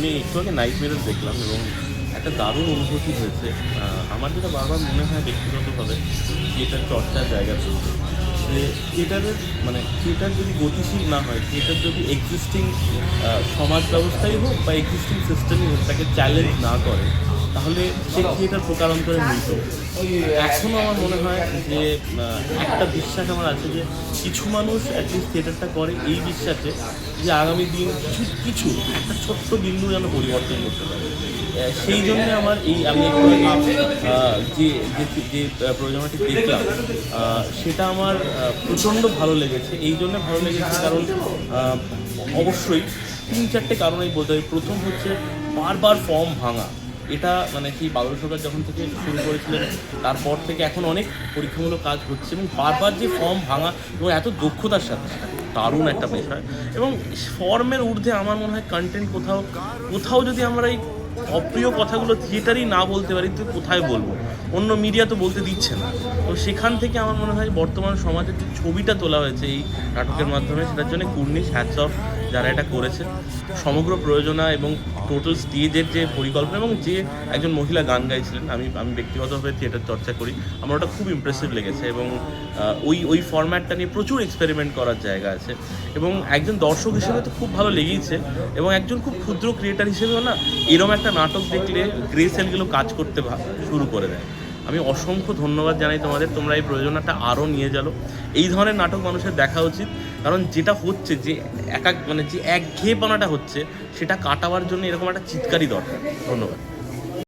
আমি একটু আগে নাইট মিরর দেখলাম এবং একটা দারুণ অনুভূতি হয়েছে। আমার যেটা বারবার মনে হয় ব্যক্তিগতভাবে থিয়েটার চর্চার জায়গা থেকে, যে থিয়েটারের থিয়েটার যদি গতিশীল না হয়, থিয়েটার যদি এক্সিস্টিং সমাজ ব্যবস্থাই হোক বা এক্সিস্টিং সিস্টেমই হোক তাকে চ্যালেঞ্জ না করে, তাহলে সেই থিয়েটার প্রকারান্তরে মৃত। এখনও আমার মনে হয় যে একটা বিশ্বাস আমার আছে যে কিছু মানুষ অ্যাটলিস্ট থিয়েটারটা করে এই বিশ্বাসে যে আগামী দিন কিছু একটা ছোট্ট বিন্দু যেন পরিবর্তন করতে পারে। সেই জন্যে আমার আমি একটু যে যে প্রযোজনাটি দেখলাম সেটা আমার প্রচণ্ড ভালো লেগেছে। এই জন্য ভালো লেগেছে কারণ অবশ্যই 3-4টে কারণেই বলতে হয়। প্রথম হচ্ছে বারবার ফর্ম ভাঙা। এটা সেই বাদল সরকার যখন থেকে শুরু করেছিলেন তারপর থেকে এখন অনেক পরীক্ষামূলক কাজ হচ্ছে এবং বারবার যে ফর্ম ভাঙা এবং এত দক্ষতার সাথে, দারুণ একটা বিষয়। এবং ফর্মের ঊর্ধ্বে আমার মনে হয় কন্টেন্ট কোথাও যদি আমরা এই অপ্রিয় কথাগুলো থিয়েটারেই না বলতে পারি তো কোথায় বলবো? অন্য মিডিয়া তো বলতে দিচ্ছে না। তো সেখান থেকে আমার মনে হয় বর্তমান সমাজের যে ছবিটা তোলা হয়েছে এই নাটকের মাধ্যমে, সেটার জন্য কুর্নিশ, হ্যাটস অফ যারা এটা করেছে। সমগ্র প্রয়োজনা এবং টোটাল স্টেজের যে পরিকল্পনা এবং যে একজন মহিলা গান গাইছিলেন, আমি ব্যক্তিগতভাবে থিয়েটার চর্চা করি, আমার ওটা খুব ইমপ্রেসিভ লেগেছে। এবং ওই ফরম্যাটটা নিয়ে প্রচুর এক্সপেরিমেন্ট করার জায়গা আছে। এবং একজন দর্শক হিসেবে তো খুব ভালো লেগেইছে, এবং একজন খুব ক্ষুদ্র ক্রিয়েটার হিসেবেও না এরম একটা নাটক দেখলে গ্রে সেলগুলো কাজ করতে শুরু করে দেয়। আমি অসংখ্য ধন্যবাদ জানাই তোমাদের, তোমরা এই প্রয়োজনটা আরও নিয়ে যাও। এই ধরনের নাটক মানুষের দেখা উচিত, কারণ যেটা হচ্ছে যে যে একঘেয়েপনাটা হচ্ছে সেটা কাটাবার জন্য এরকম একটা চিৎকারই দরকার। ধন্যবাদ।